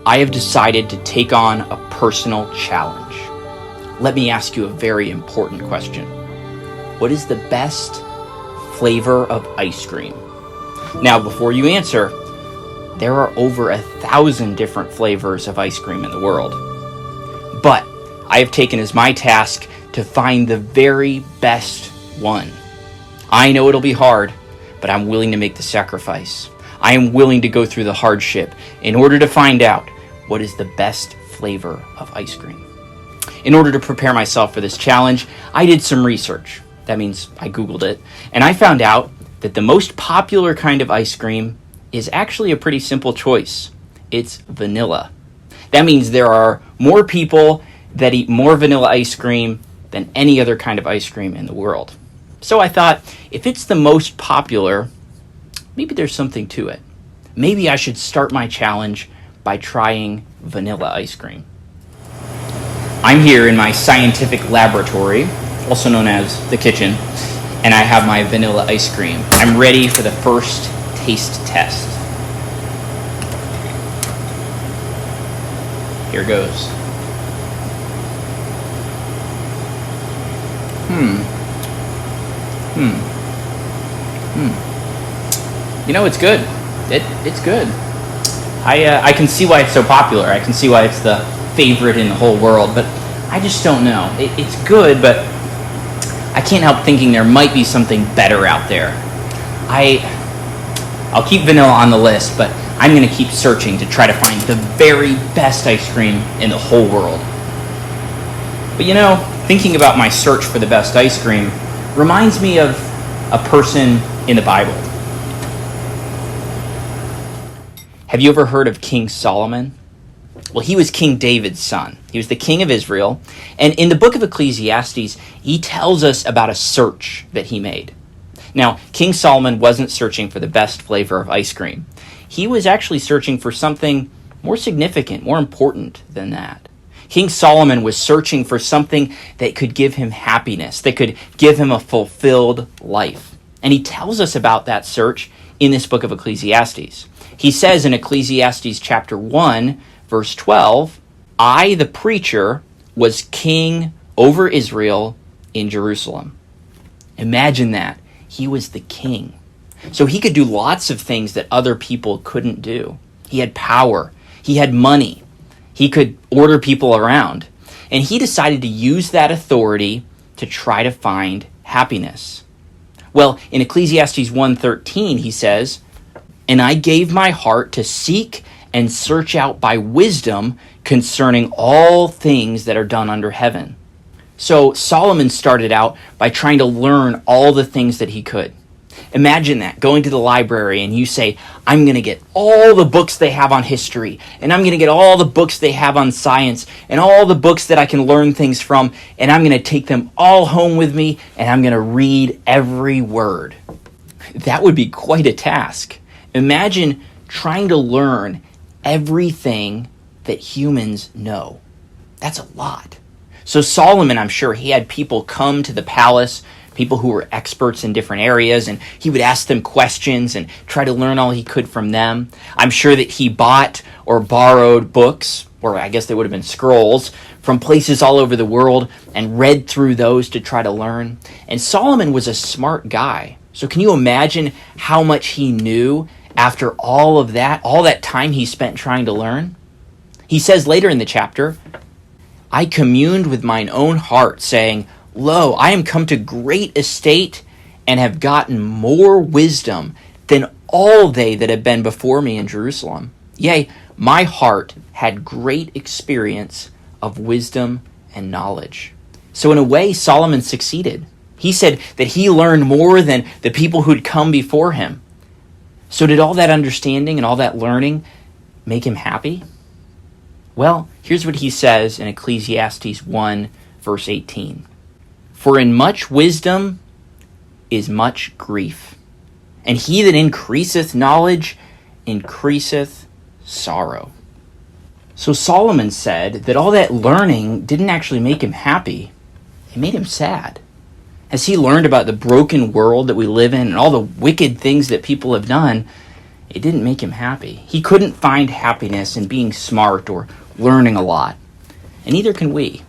I have decided to take on a personal challenge. Let me ask you a very important question. What is the best flavor of ice cream? Now, before you answer, there are over 1,000 different flavors of ice cream in the world. But I have taken as my task to find the very best one. I know it'll be hard, but I'm willing to make the sacrifice. I am willing to go through the hardship in order to find out what is the best flavor of ice cream. In order to prepare myself for this challenge, I did some research. That means I Googled it, and I found out that the most popular kind of ice cream is actually a pretty simple choice. It's vanilla. That means there are more people that eat more vanilla ice cream than any other kind of ice cream in the world. So I thought, if it's the most popular, maybe there's something to it. Maybe I should start my challenge by trying vanilla ice cream. I'm here in my scientific laboratory, also known as the kitchen, and I have my vanilla ice cream. I'm ready for the first taste test. Here goes. You know, it's good. It's good. I can see why it's so popular. I can see why it's the favorite in the whole world, but I just don't know. It's good, but I can't help thinking there might be something better out there. I'll keep vanilla on the list, but I'm going to keep searching to try to find the very best ice cream in the whole world. But you know, thinking about my search for the best ice cream reminds me of a person in the Bible. Have you ever heard of King Solomon? Well, he was King David's son. He was the king of Israel. And in the book of Ecclesiastes, he tells us about a search that he made. Now, King Solomon wasn't searching for the best flavor of ice cream. He was actually searching for something more significant, more important than that. King Solomon was searching for something that could give him happiness, that could give him a fulfilled life. And he tells us about that search in this book of Ecclesiastes. He says in Ecclesiastes chapter 1, verse 12, I, the preacher, was king over Israel in Jerusalem. Imagine that. He was the king. So he could do lots of things that other people couldn't do. He had power. He had money. He could order people around. And he decided to use that authority to try to find happiness. Well, in Ecclesiastes 1:13, he says, and I gave my heart to seek and search out by wisdom concerning all things that are done under heaven. So Solomon started out by trying to learn all the things that he could. Imagine that, going to the library and you say, I'm going to get all the books they have on history, and I'm going to get all the books they have on science, and all the books that I can learn things from, and I'm going to take them all home with me, and I'm going to read every word. That would be quite a task. Imagine trying to learn everything that humans know. That's a lot. So Solomon, I'm sure, he had people come to the palace, people who were experts in different areas, and he would ask them questions and try to learn all he could from them. I'm sure that he bought or borrowed books, or I guess they would have been scrolls, from places all over the world and read through those to try to learn. And Solomon was a smart guy. So can you imagine how much he knew after all that time he spent trying to learn? He says later in the chapter, I communed with mine own heart, saying, Lo, I am come to great estate, and have gotten more wisdom than all they that have been before me in Jerusalem. Yea, my heart had great experience of wisdom and knowledge. So in a way, Solomon succeeded. He said that he learned more than the people who'd come before him. So did all that understanding and all that learning make him happy? Well, here's what he says in Ecclesiastes 1, verse 18. For in much wisdom is much grief, and he that increaseth knowledge increaseth sorrow. So Solomon said that all that learning didn't actually make him happy. It made him sad. As he learned about the broken world that we live in and all the wicked things that people have done, It didn't make him happy. He couldn't find happiness in being smart or learning a lot. And neither can we.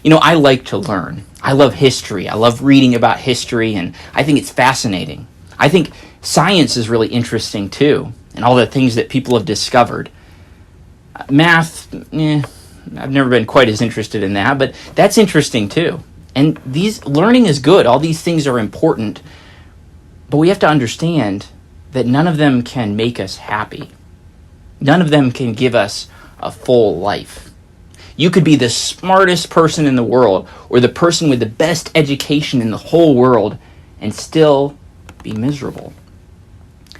I like to learn. I love history. I love reading about history, and I think it's fascinating. I think science is really interesting too, and all the things that people have discovered. Math, I've never been quite as interested in that, but that's interesting too. And learning is good. All these things are important, but we have to understand that none of them can make us happy. None of them can give us a full life. You could be the smartest person in the world or the person with the best education in the whole world and still be miserable.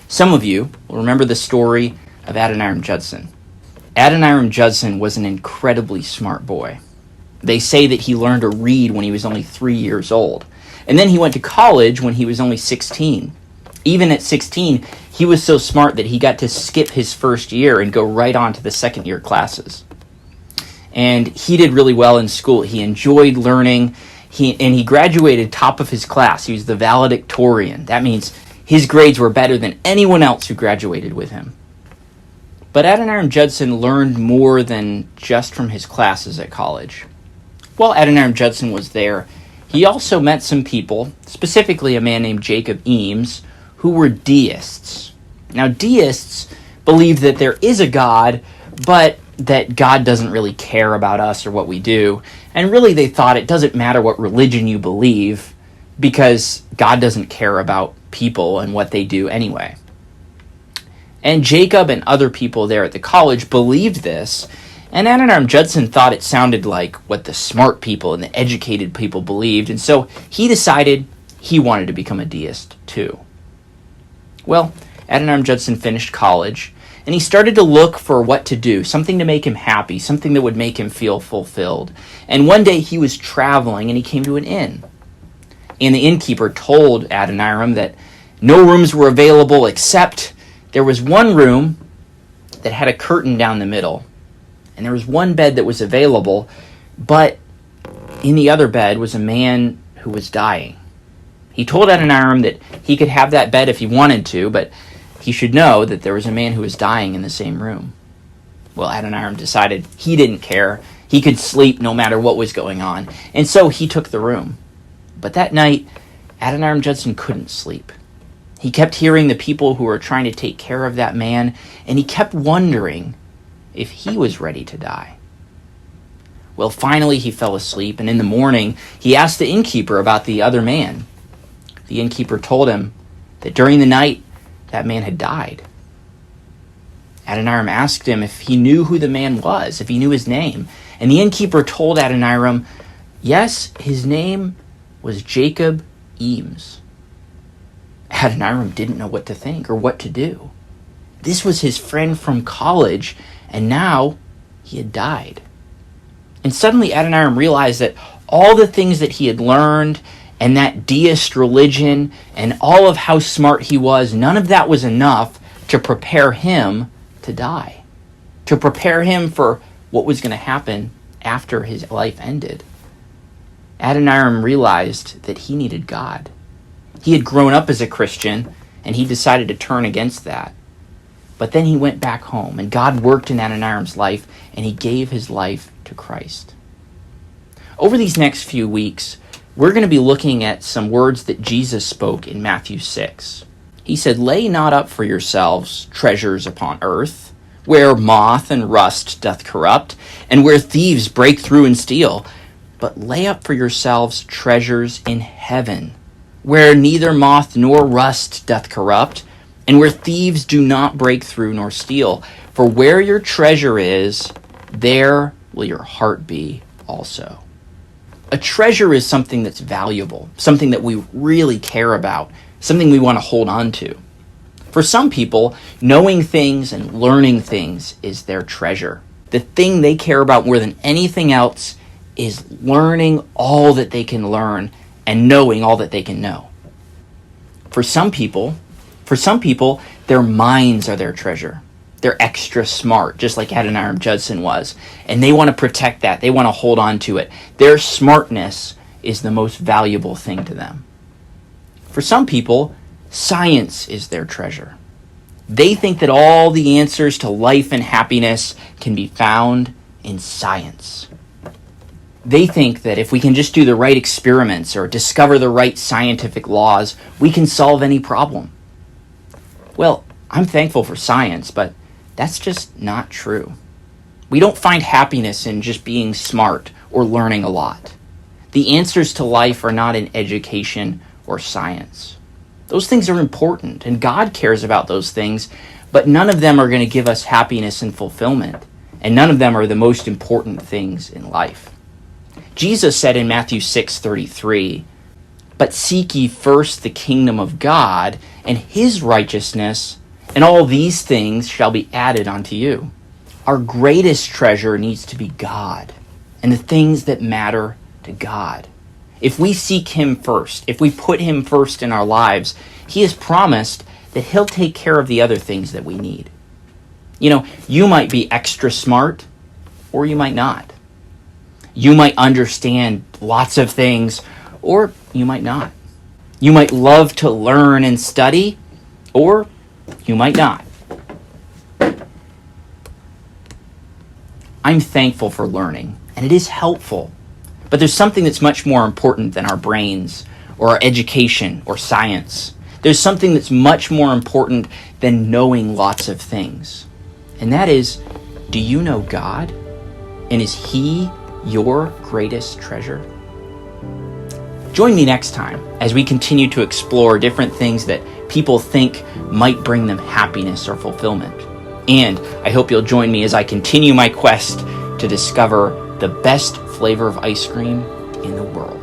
Some of you will remember the story of Adoniram Judson. Adoniram Judson was an incredibly smart boy. They say that he learned to read when he was only 3 years old. And then he went to college when he was only 16. Even at 16, he was so smart that he got to skip his first year and go right on to the second year classes. And he did really well in school. He enjoyed learning, and he graduated top of his class. He was the valedictorian. That means his grades were better than anyone else who graduated with him. But Adoniram Judson learned more than just from his classes at college. While Adoniram Judson was there, he also met some people, specifically a man named Jacob Eames, who were deists. Now, deists believe that there is a God, but that God doesn't really care about us or what we do. And really, they thought it doesn't matter what religion you believe, because God doesn't care about people and what they do anyway. And Jacob and other people there at the college believed this, and Adoniram Judson thought it sounded like what the smart people and the educated people believed, and so he decided he wanted to become a deist too. Well, Adoniram Judson finished college, and he started to look for what to do, something to make him happy, something that would make him feel fulfilled. And one day he was traveling, and he came to an inn. And the innkeeper told Adoniram that no rooms were available except there was one room that had a curtain down the middle. And there was one bed that was available, but in the other bed was a man who was dying. He told Adoniram that he could have that bed if he wanted to, but he should know that there was a man who was dying in the same room. Well, Adoniram decided he didn't care. He could sleep no matter what was going on. And so he took the room. But that night, Adoniram Judson couldn't sleep. He kept hearing the people who were trying to take care of that man, and he kept wondering if he was ready to die. Well, finally he fell asleep, and in the morning he asked the innkeeper about the other man. The innkeeper told him that during the night that man had died. Adoniram asked him if he knew who the man was, if he knew his name. And the innkeeper told Adoniram, yes, his name was Jacob Eames. Adoniram didn't know what to think or what to do. This was his friend from college, and now he had died. And suddenly Adoniram realized that all the things that he had learned and that deist religion and all of how smart he was, none of that was enough to prepare him to die, to prepare him for what was going to happen after his life ended. Adoniram realized that he needed God. He had grown up as a Christian, and he decided to turn against that. But then he went back home, and God worked in Adoniram's life, and he gave his life to Christ. Over these next few weeks, we're going to be looking at some words that Jesus spoke in Matthew 6. He said, lay not up for yourselves treasures upon earth, where moth and rust doth corrupt, and where thieves break through and steal. But lay up for yourselves treasures in heaven, where neither moth nor rust doth corrupt, and where thieves do not break through nor steal. For where your treasure is, there will your heart be also. A treasure is something that's valuable, something that we really care about, something we want to hold on to. For some people, knowing things and learning things is their treasure. The thing they care about more than anything else is learning all that they can learn and knowing all that they can know. For some people, their minds are their treasure. They're extra smart, just like Adoniram Judson was. And they want to protect that. They want to hold on to it. Their smartness is the most valuable thing to them. For some people, science is their treasure. They think that all the answers to life and happiness can be found in science. They think that if we can just do the right experiments or discover the right scientific laws, we can solve any problem. Well, I'm thankful for science, but that's just not true. We don't find happiness in just being smart or learning a lot. The answers to life are not in education or science. Those things are important, and God cares about those things, but none of them are going to give us happiness and fulfillment, and none of them are the most important things in life. Jesus said in Matthew 6:33, "But seek ye first the kingdom of God and his righteousness, and all these things shall be added unto you." Our greatest treasure needs to be God and the things that matter to God. If we seek him first, if we put him first in our lives, he has promised that he'll take care of the other things that we need. You might be extra smart, or you might not. You might understand lots of things, or you might not. You might love to learn and study, or you might not. I'm thankful for learning, and it is helpful. But there's something that's much more important than our brains, or our education, or science. There's something that's much more important than knowing lots of things. And that is, do you know God? And is he your greatest treasure? Join me next time as we continue to explore different things that people think might bring them happiness or fulfillment. And I hope you'll join me as I continue my quest to discover the best flavor of ice cream in the world.